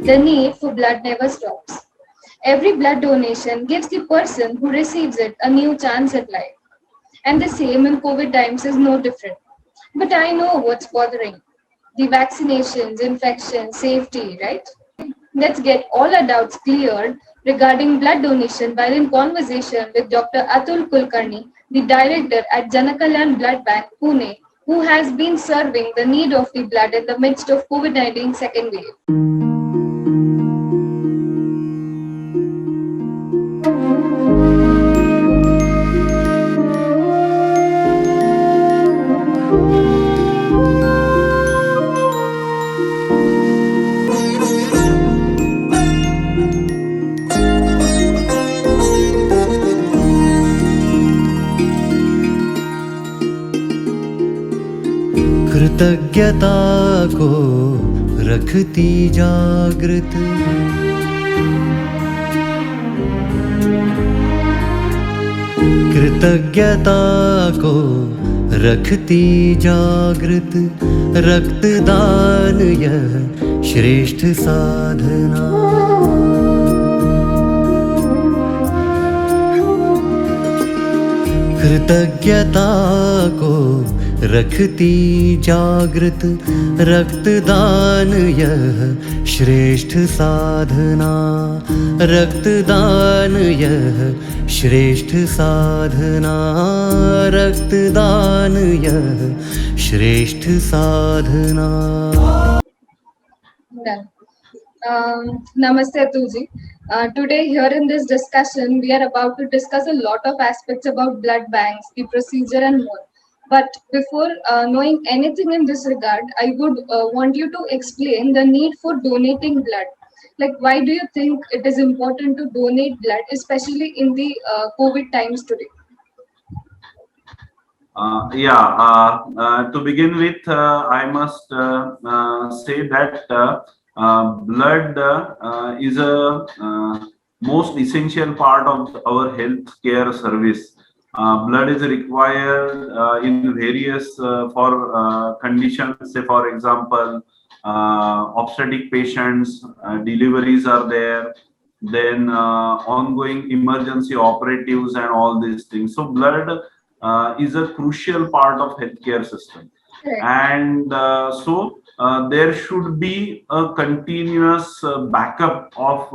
The need for blood never stops. Every blood donation gives the person who receives it a new chance at life. And the same in COVID times is no different. But I know what's bothering. The vaccinations, infections, safety, right? Let's get all our doubts cleared regarding blood donation while in conversation with Dr. Atul Kulkarni, the director at Janakalyan Blood Bank, Pune, who has been serving the need of the blood in the midst of COVID-19 second wave. कृतज्ञता को रखती जागृत, कृतज्ञता को रखती जागृत, रक्तदान यह श्रेष्ठ साधना। कृतज्ञता को रखती जागृत, रक्तदान यह श्रेष्ठ साधना, रक्तदान यह श्रेष्ठ साधना, रक्तदान यह श्रेष्ठ साधना। Namaste Atulji. Today here in this discussion, we are about to discuss a lot of aspects about blood banks, the procedure and more. But before knowing anything in this regard, I would want you to explain the need for donating blood. Like, why do you think it is important to donate blood, especially in the COVID times today? To begin with, I must say that blood is a most essential part of our health care service. Blood is required in various for conditions. Say, for example, obstetric patients, deliveries are there. Then ongoing emergency operatives and all these things. So blood is a crucial part of healthcare system, and there should be a continuous backup of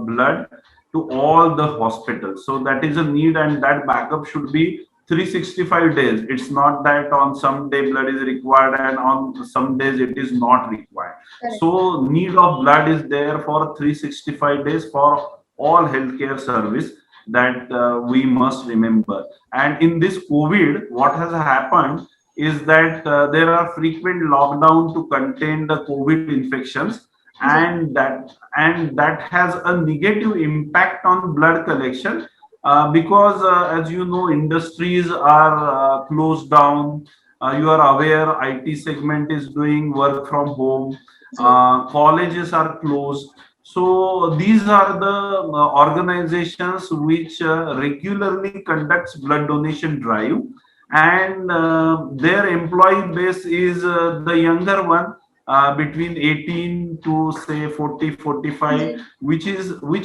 blood to all the hospitals. So that is a need, and that backup should be 365 days. It's not that on some day blood is required and on some days it is not required. So need of blood is there for 365 days for all healthcare service, that we must remember. And in this COVID, what has happened is that there are frequent lockdown to contain the COVID infections, and that has a negative impact on blood collection, because as you know, industries are closed down. You are aware, IT segment is doing work from home. Colleges are closed. So these are the organizations which regularly conducts blood donation drive, and their employee base is the younger one, between 18 to say 40 45, which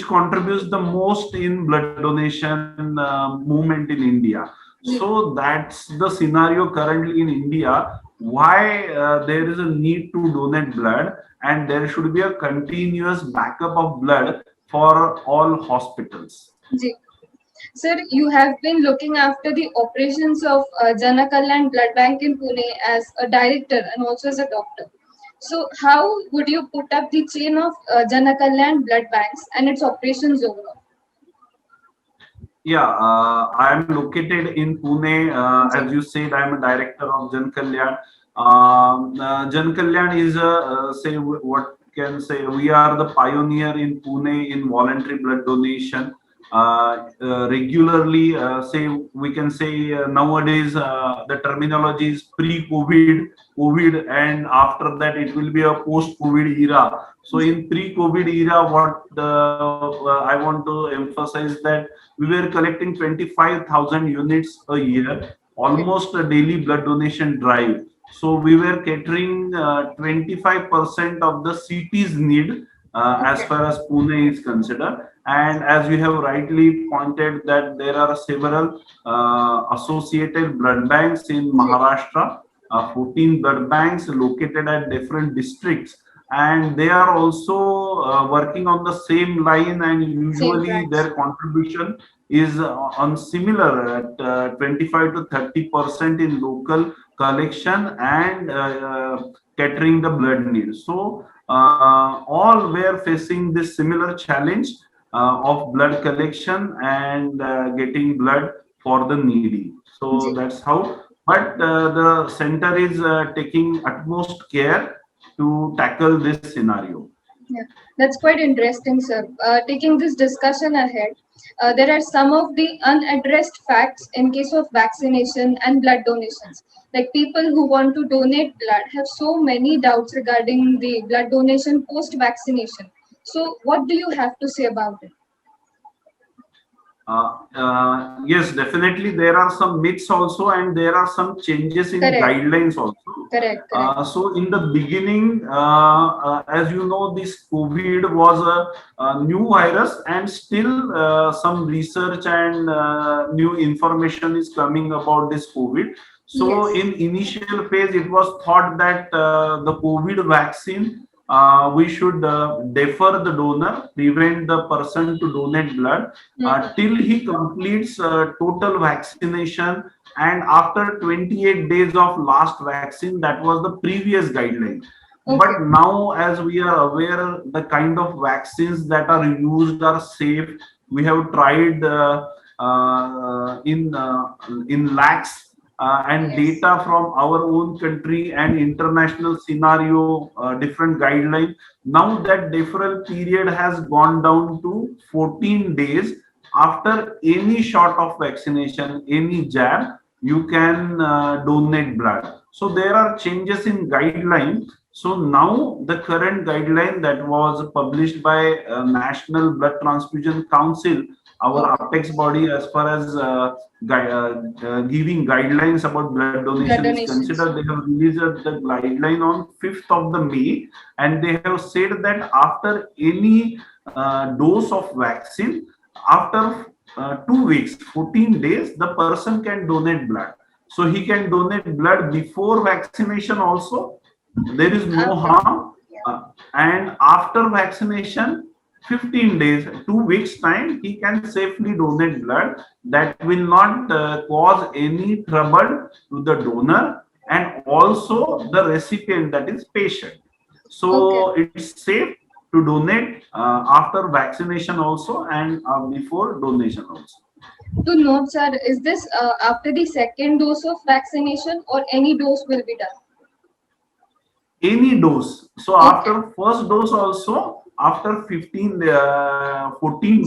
contributes the most in blood donation movement in India. So that's the scenario currently in India, why there is a need to donate blood, and there should be a continuous backup of blood for all hospitals. Sir, you have been looking after the operations of Janakalyan Blood Bank in Pune as a director and also as a doctor. So, how would you put up the chain of Janakalyan Blood Banks and its operations overall? I am located in Pune. As you said, I am a director of Janakalyan. Janakalyan is say what can say, we are the pioneer in Pune in voluntary blood donation. Regularly, say we can say nowadays the terminology is pre-COVID, COVID, and after that it will be a post-COVID era. So in pre-COVID era, what I want to emphasize that we were collecting 25,000 units a year, almost a daily blood donation drive. So we were catering 25% of the city's need as Okay. far as Pune is considered. And as you have rightly pointed that there are several associated blood banks in Yes. Maharashtra, 14 blood banks located at different districts, and they are also working on the same line, and Same usually tracks. their contribution is on similar at 25 to 30% in local collection and catering the blood needs. So all were facing this similar challenge of blood collection and getting blood for the needy. So Yes. that's how. But the center is taking utmost care to tackle this scenario. Yeah, that's quite interesting, sir. Taking this discussion ahead, there are some of the unaddressed facts in case of vaccination and blood donations. Like people who want to donate blood have so many doubts regarding the blood donation post vaccination. So, what do you have to say about it? Yes, definitely. There are some myths also, and there are some changes in Correct, guidelines also. correct, correct. So, in the beginning, as you know, this COVID was a new virus, and still some research and new information is coming about this COVID. So, Yes. in initial phase, it was thought that the COVID vaccine we should defer the donor, prevent the person to donate blood Mhm. till he completes total vaccination, and after 28 days of last vaccine. That was the previous guideline. Okay. But now, as we are aware, the kind of vaccines that are used are safe. We have tried in lakhs and Yes. data from our own country and international scenario, different guidelines. Now that deferral period has gone down to 14 days. After any shot of vaccination, any jab, you can donate blood. So there are changes in guideline. So now the current guideline that was published by National Blood Transfusion Council, our Okay. apex body, as far as giving guidelines about blood Blood donation is donations. considered, they have released the guideline on 5th of the May, and they have said that after any dose of vaccine, after 2 weeks, 14 days, the person can donate blood. So he can donate blood before vaccination also. There is no Okay. harm. And after vaccination, 15 days, 2 weeks time, he can safely donate blood. That will not cause any trouble to the donor and also the recipient, that is patient. Okay. So it's safe to donate after vaccination also and before donation also. To note, sir, is this after the second dose of vaccination or any dose will be done? Any dose. So Okay. after first dose also, after 14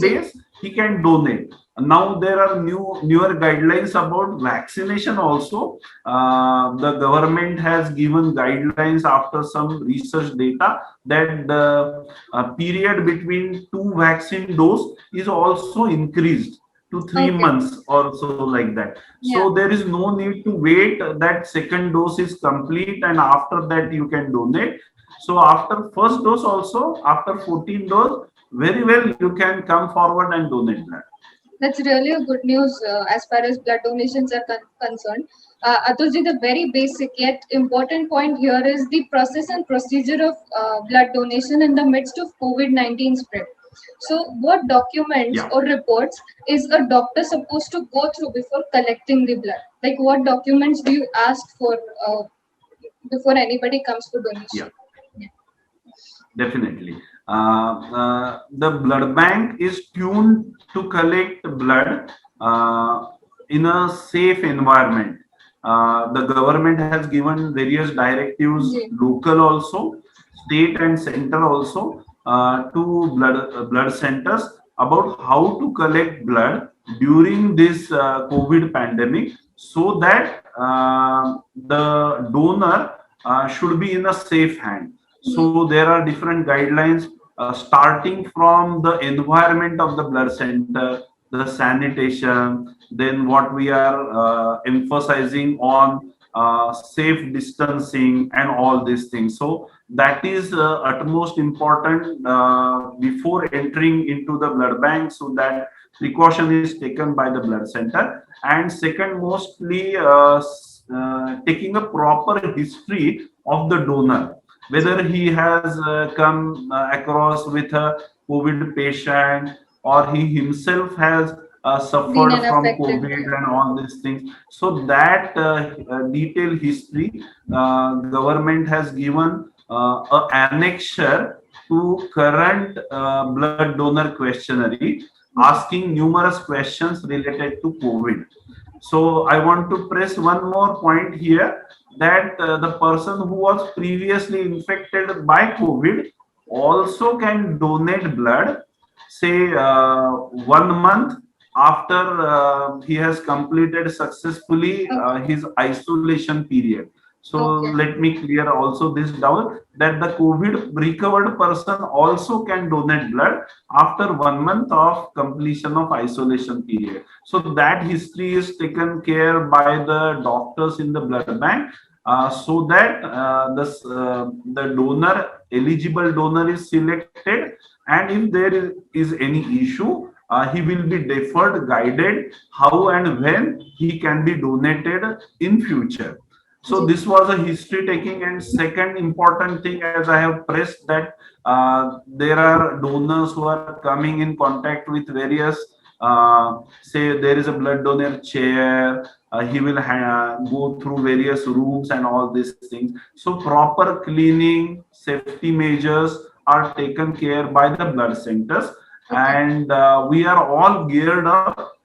Ji. days, he can donate. Now there are newer guidelines about vaccination also. The government has given guidelines after some research data that the period between two vaccine dose is also increased to three Okay. months or so, like that. Yeah. So there is no need to wait that second dose is complete and after that you can donate. So after first dose also, after 14 dose, very well you can come forward and donate blood. That's really a good news as far as blood donations are concerned. Atulji, the very basic yet important point here is the process and procedure of blood donation in the midst of COVID-19 spread. So, what documents Yeah. or reports is a doctor supposed to go through before collecting the blood? Like, what documents do you ask for before anybody comes for donation? Yeah. Definitely. The blood bank is tuned to collect blood in a safe environment. The government has given various directives, Ji. local also, state and center also, to blood centers about how to collect blood during this COVID pandemic, so that the donor should be in a safe hand. Ji. So there are different guidelines starting from the environment of the blood center, the sanitation, then what we are emphasizing on safe distancing and all these things. So That is utmost important before entering into the blood bank, so that precaution is taken by the blood center. And second, mostly taking a proper history of the donor, whether he has come across with a COVID patient, or he himself has Been suffered an from affected COVID one. and all these things. So that detailed history, government has given a annexure to current blood donor questionnaire, asking numerous questions related to COVID. So I want to press one more point here, that the person who was previously infected by COVID also can donate blood, say 1 month after he has completed successfully Okay. his isolation period. So Okay. let me clear also this doubt, that the COVID recovered person also can donate blood after 1 month of completion of isolation period. So that history is taken care by the doctors in the blood bank, so that the donor, eligible donor is selected, and if there is any issue, he will be deferred, guided how and when he can be donated in future. So ji. this was a history taking. And second important thing, as I have pressed, that there are donors who are coming in contact with various, say there is a blood donor chair, he will go through various rooms and all these things. So proper cleaning, safety measures are taken care by the blood centers, Okay. and we are all geared up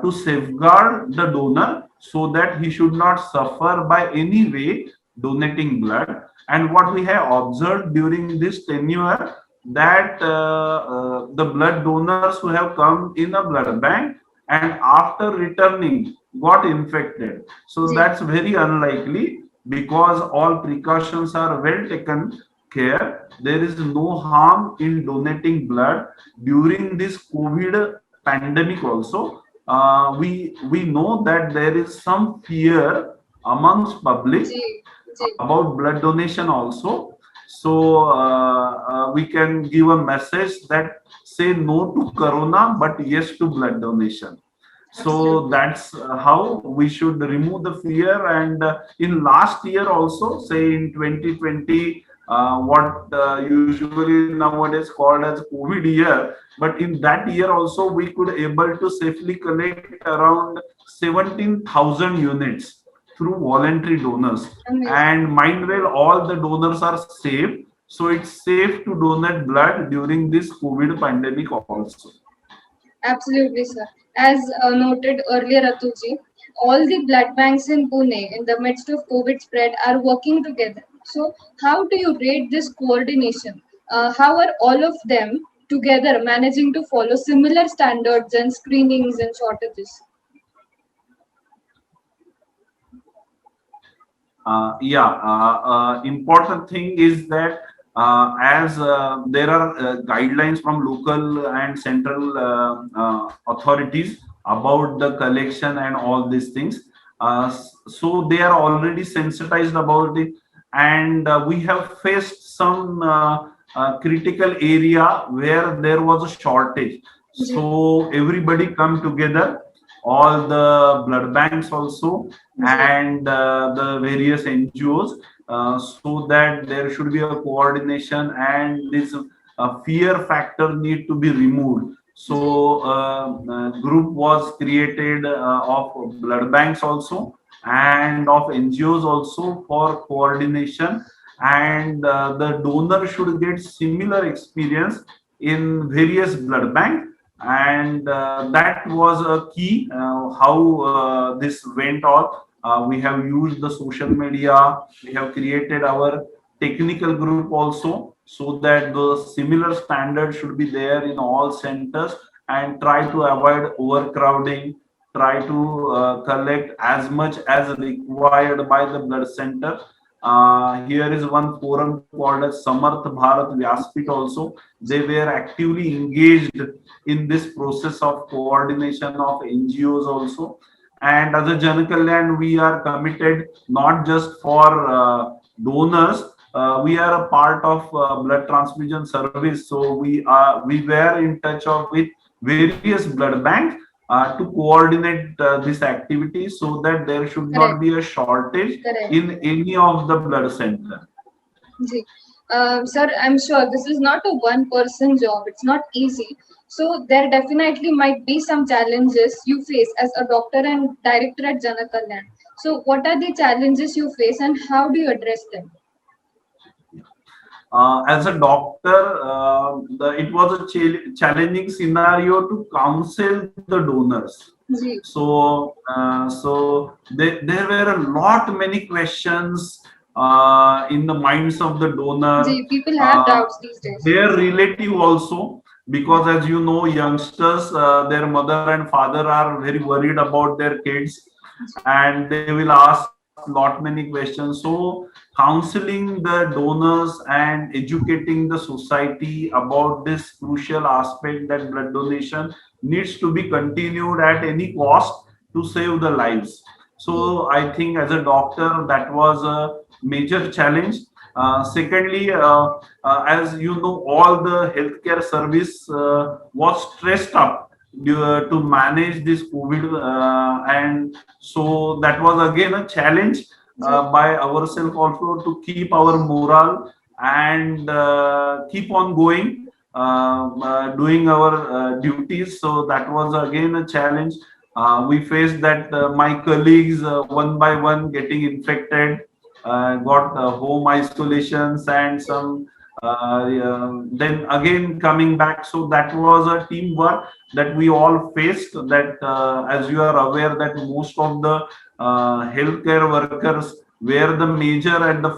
to safeguard the donor, so that he should not suffer by any way donating blood. And what we have observed during this tenure, that the blood donors who have come in a blood bank and after returning got infected, so ji. that's very unlikely, because all precautions are well taken care. There is no harm in donating blood during this COVID pandemic also. We know that there is some fear amongst public ji. Ji. about blood donation also. So we can give a message that say no to corona but yes to blood donation. So Absolutely. that's how we should remove the fear. And in last year also, say in 2020, what usually nowadays called as COVID year, but in that year also we could able to safely collect around 17,000 units through voluntary donors. Amazing. And mind well, all the donors are safe, so it's safe to donate blood during this COVID pandemic also. Absolutely, sir. As noted earlier, Atulji, all the blood banks in Pune in the midst of COVID spread are working together. So, how do you rate this coordination? How are all of them together managing to follow similar standards and screenings and shortages? Important thing is that as there are guidelines from local and central authorities about the collection and all these things, so they are already sensitized about it. And we have faced some critical area where there was a shortage, ji. so everybody come together, all the blood banks also, ji. and the various NGOs, so that there should be a coordination, and this fear factor need to be removed. Ji. So group was created of blood banks also and of NGOs also for coordination, and the donor should get similar experience in various blood bank. And that was a key how this went on. We have used the social media, we have created our technical group also, so that the similar standards should be there in all centers, and try to avoid overcrowding, try to collect as much as required by the blood center. Here is one forum called as Samarth Bharat Vyaspit also. They were actively engaged in this process of coordination of NGOs also. And as a Jan Kalyan, we are committed not just for donors, we are a part of blood transfusion service, so we were in touch with various blood banks to coordinate this activity so that there should not Correct. be a shortage Correct. in any of the blood center. Ji. Sir, I'm sure this is not a one-person job. It's not easy. So there definitely might be some challenges you face as a doctor and director at Jana Kalyan. So what are the challenges you face and how do you address them? As a doctor, it was a challenging scenario to counsel the donors. Ji. So there were a lot many questions in the minds of the donor, Ji, people have uh, doubts these days. their relative also, because as you know, youngsters, their mother and father are very worried about their kids, and they will ask lot many questions. So counseling the donors and educating the society about this crucial aspect that blood donation needs to be continued at any cost to save the lives. So I think as a doctor, that was a major challenge. Secondly, as you know, all the healthcare service was stressed up to manage this COVID, and so that was again a challenge by ourselves also to keep our morale and keep on going, doing our duties. So that was again a challenge. We faced that my colleagues one by one getting infected, got home isolations and some then again coming back. So that was a teamwork that we all faced. That as you are aware that most of the healthcare workers were the major at the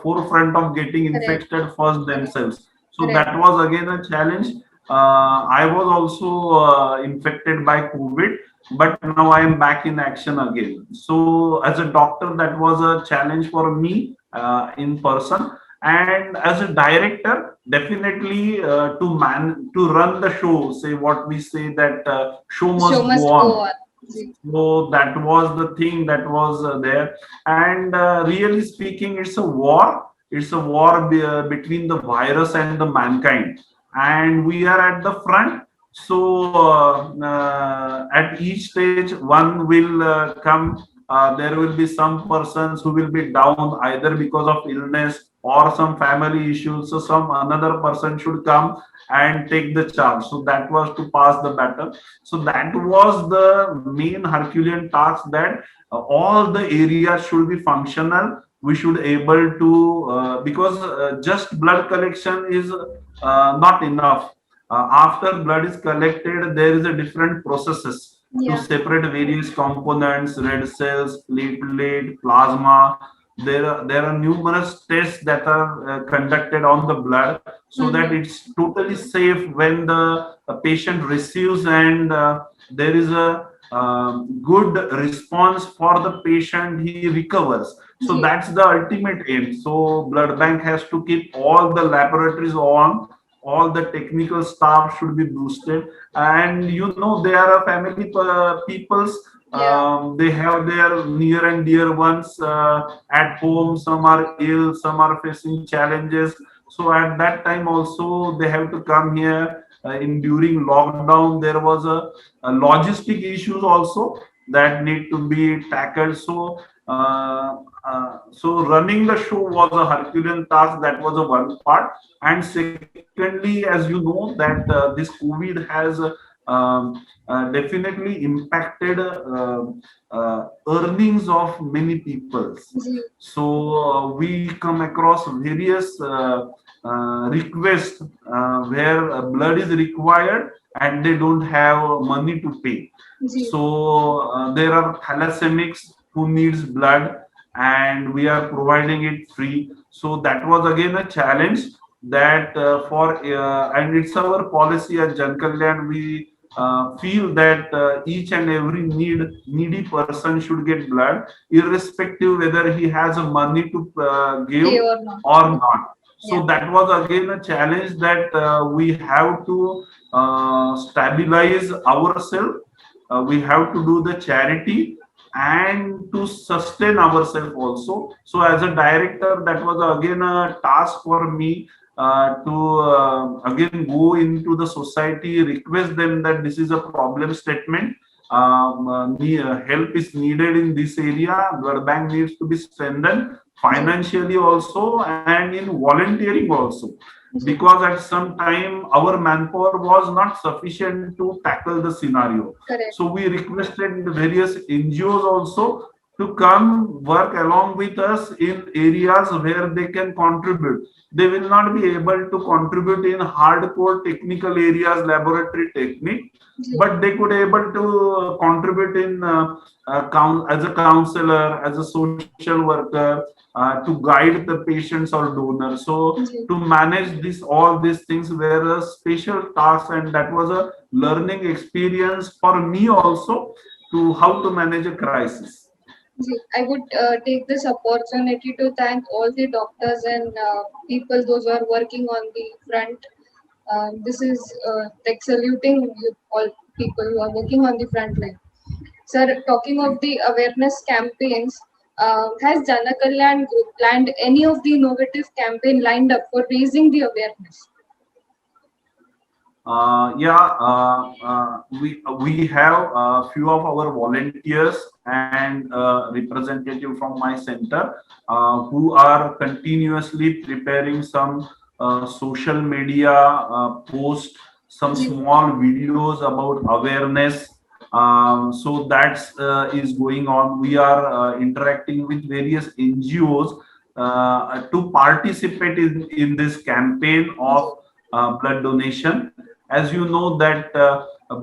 forefront of getting Correct. infected first Correct. themselves. So Correct. that was again a challenge. I was also infected by COVID, but now I am back in action again. So as a doctor, that was a challenge for me in person, and as a director, definitely to run the show. Say what we say that show Show must go must go on. on. Ji. So that was the thing that was there. And really speaking, it's a war. It's a war between the virus and the mankind. And we are at the front. So at each stage, one will come. There will be some persons who will be down either because of illness or some family issues. So some another person should come and take the charge. So that was to pass the battle. So that was the main Herculean task, that all the areas should be functional. We should able to because just blood collection is not enough. After blood is collected, there is a different processes to Yeah. separate various components, red cells, platelet, plasma. There are numerous tests that are conducted on the blood so that Mm-hmm. it's totally safe when the patient receives, and there is a good response for the patient, he recovers. So Ji. that's the ultimate aim. So blood bank has to keep all the laboratories on, all the technical staff should be boosted, and you know they are a family peoples. Yeah. They have their near and dear ones at home. Some are ill, some are facing challenges. So at that time also they have to come here. In during lockdown, there was a logistic issues also that need to be tackled. So running the show was a Herculean task. That was a one part. And secondly, as you know, that this COVID has definitely impacted earnings of many people. Ji. So we come across various requests where blood is required and they don't have money to pay. Ji. So there are thalassemics who needs blood, and we are providing it free. So that was again a challenge that and it's our policy at Jankalyan. We feel that each and every needy person should get blood, irrespective whether he has a money to give Pay or not. or not. Yeah. So that was again a challenge that we have to stabilize ourselves. We have to do the charity and to sustain ourselves also. So as a director, that was again a task for me to again go into the society, request them that this is a problem statement. Help is needed in this area. Blood bank needs to be strengthened financially also and in volunteering also, because at some time our manpower was not sufficient to tackle the scenario. Correct. So we requested the various NGOs also to come work along with us in areas where they can contribute. They will not be able to contribute in hardcore technical areas, laboratory technique, but they could able to contribute in as a counselor, as a social worker, to guide the patients or donors. So to manage this all these things were a special task, and that was a learning experience for me also to how to manage a crisis. I would take this opportunity to thank all the doctors and people, those who are working on the front. This is like saluting you all people who are working on the front line. Sir, talking of the awareness campaigns, has Janakalyan Group planned any of the innovative campaign lined up for raising the awareness? We have a few of our volunteers and representative from my center who are continuously preparing some social media post, some small videos about awareness. So that's is going on. We are interacting with various NGOs to participate in this campaign of blood donation. As you know that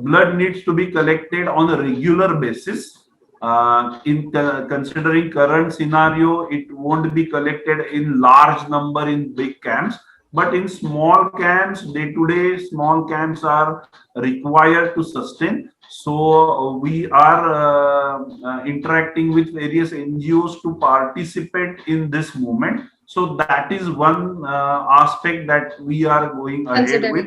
blood needs to be collected on a regular basis. Considering current scenario, it won't be collected in large number in big camps, but in small camps, day-to-day small camps are required to sustain. So we are interacting with various NGOs to participate in this movement. So that is one aspect that we are going ahead with.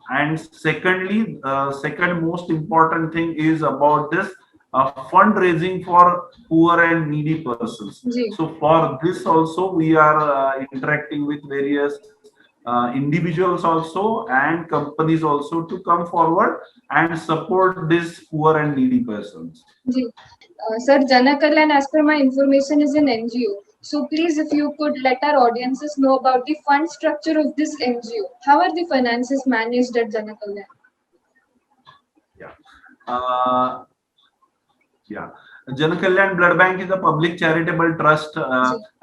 And secondly, second most important thing is about this fundraising for poor and needy persons. So for this also we are interacting with various individuals also and companies also to come forward and support these poor and needy persons. Sir, Janakalyan, as per my information, is an NGO. So please, if you could let our audiences know about the fund structure of this NGO. How are the finances managed at Janakalyan? Janakalyan Blood Bank is a public charitable trust,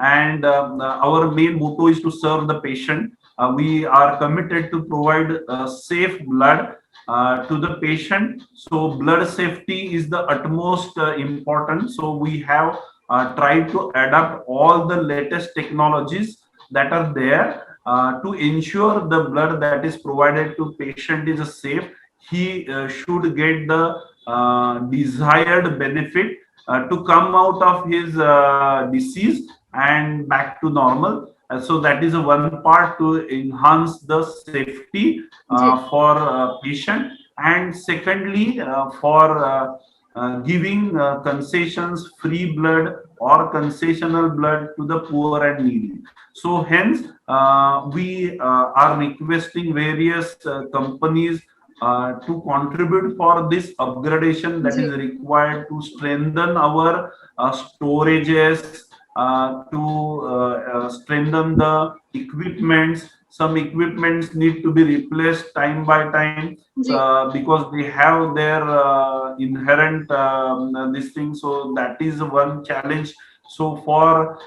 and our main motto is to serve the patient. We are committed to provide safe blood to the patient. So blood safety is the utmost important. So we have tried to adapt all the latest technologies that are there to ensure the blood that is provided to patient is safe. He should get the desired benefit to come out of his disease and back to normal. So that is one part to enhance the safety for patient, and secondly for giving concessions, free blood or concessional blood to the poor and needy. So hence we are requesting various companies to contribute for this upgradation that is required to strengthen our storages, to strengthen the equipments. Some equipments need to be replaced time by time because they have their inherent this thing. So that is one challenge. So for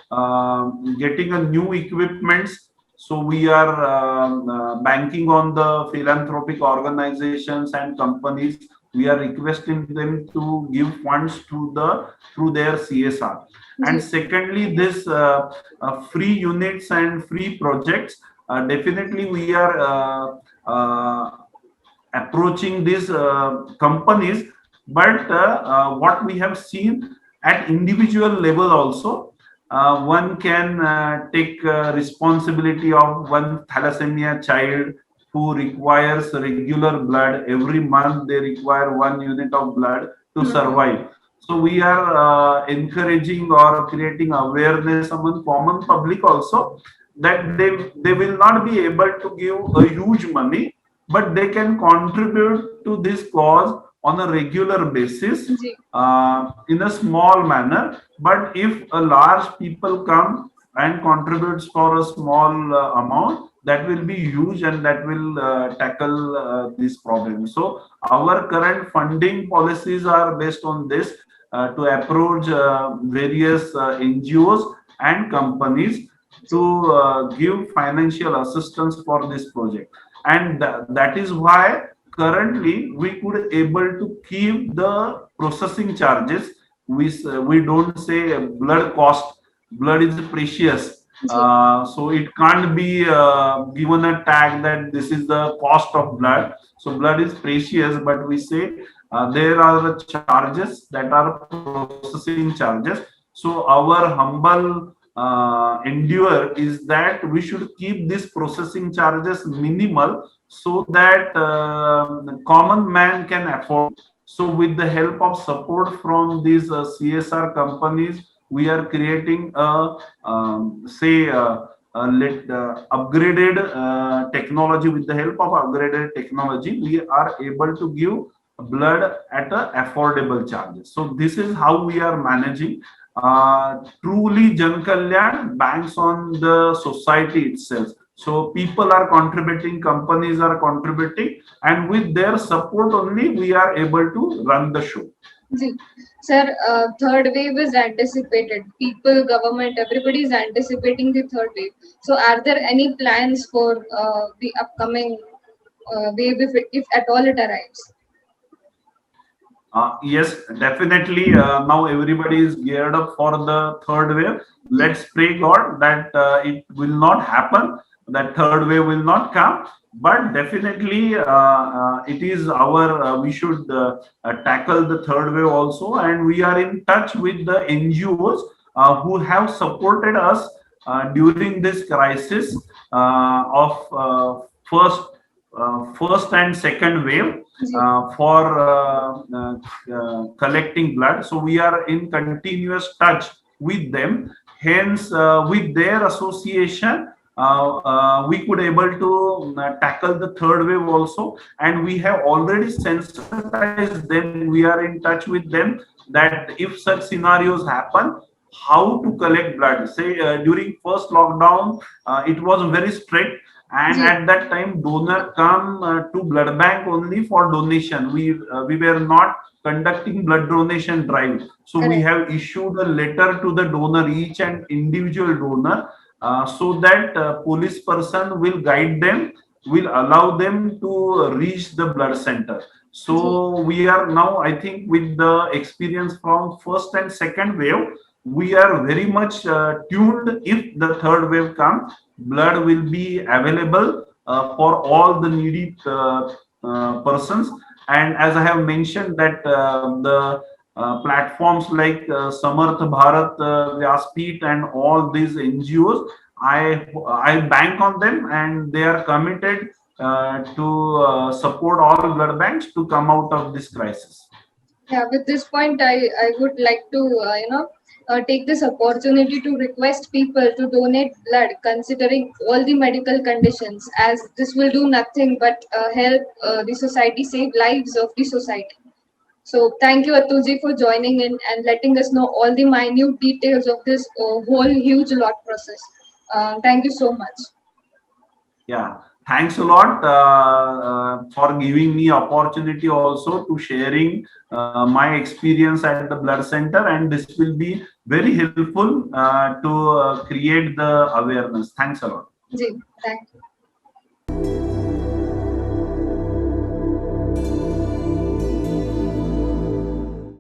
getting a new equipments, so we are banking on the philanthropic organizations and companies. We are requesting them to give funds to through their CSR. And secondly, this free units and free projects, definitely we are approaching these companies, but what we have seen at individual level also, one can take responsibility of one thalassemia child who requires regular blood. Every month they require 1 unit of blood to survive. So we are encouraging or creating awareness among common public also, that they will not be able to give a huge money, but they can contribute to this cause on a regular basis ji, in a small manner. But if a large people come and contributes for a small amount, that will be huge, and that will tackle this problem. So our current funding policies are based on this, to approach various NGOs and companies ji, to give financial assistance for this project. And that is why currently we could able to keep the processing charges. We don't say blood cost. Blood is precious, ji, so it can't be given a tag that this is the cost of blood. So blood is precious, but we say there are the charges that are processing charges. So our humble endeavor is that we should keep these processing charges minimal, so that common man can afford. So with the help of support from these CSR companies, we are creating a upgraded technology. With the help of upgraded technology, we are able to give blood at a affordable charges. So this is how we are managing. Truly Jan Kalyan banks on the society itself. So people are contributing, companies are contributing, and with their support only we are able to run the show. Ji. Sir, third wave is anticipated. People, government, everybody is anticipating the third wave. So, are there any plans for the upcoming wave, if at all it arrives? Yes, definitely. Now everybody is geared up for the third wave. Let's pray God that it will not happen. That third wave will not come. But definitely, it is our. We should tackle the third wave also, and we are in touch with the NGOs who have supported us during this crisis of first and second wave, ji, for collecting blood. So we are in continuous touch with them. Hence, with their association, we could able to tackle the third wave also, and we have already sensitized them. We are in touch with them that if such scenarios happen, how to collect blood. Say during first lockdown, it was very strict, and ji, at that time donor come to blood bank only for donation. We were not conducting blood donation drive. So we correct. have issued a letter to the donor, each and individual donor, so that police person will guide them, will allow them to reach the blood center. Ji, So we are now, I think, with the experience from first and second wave, we are very much tuned. If the third wave comes, blood will be available for all the needy persons. And as I have mentioned, that the platforms like Samarth Bharat, Vyaspeeth, and all these NGOs, I bank on them, and they are committed to support all blood banks to come out of this crisis. Yeah, with this point, I would like to, take this opportunity to request people to donate blood, considering all the medical conditions, as this will do nothing but help the society, save lives of the society. So, thank you, Atulji, for joining in and letting us know all the minute details of this whole huge lot process. Thank you so much. Yeah, thanks a lot for giving me opportunity also to sharing my experience at the blood center, and this will be very helpful to create the awareness. Thanks a lot. Ji, thank you.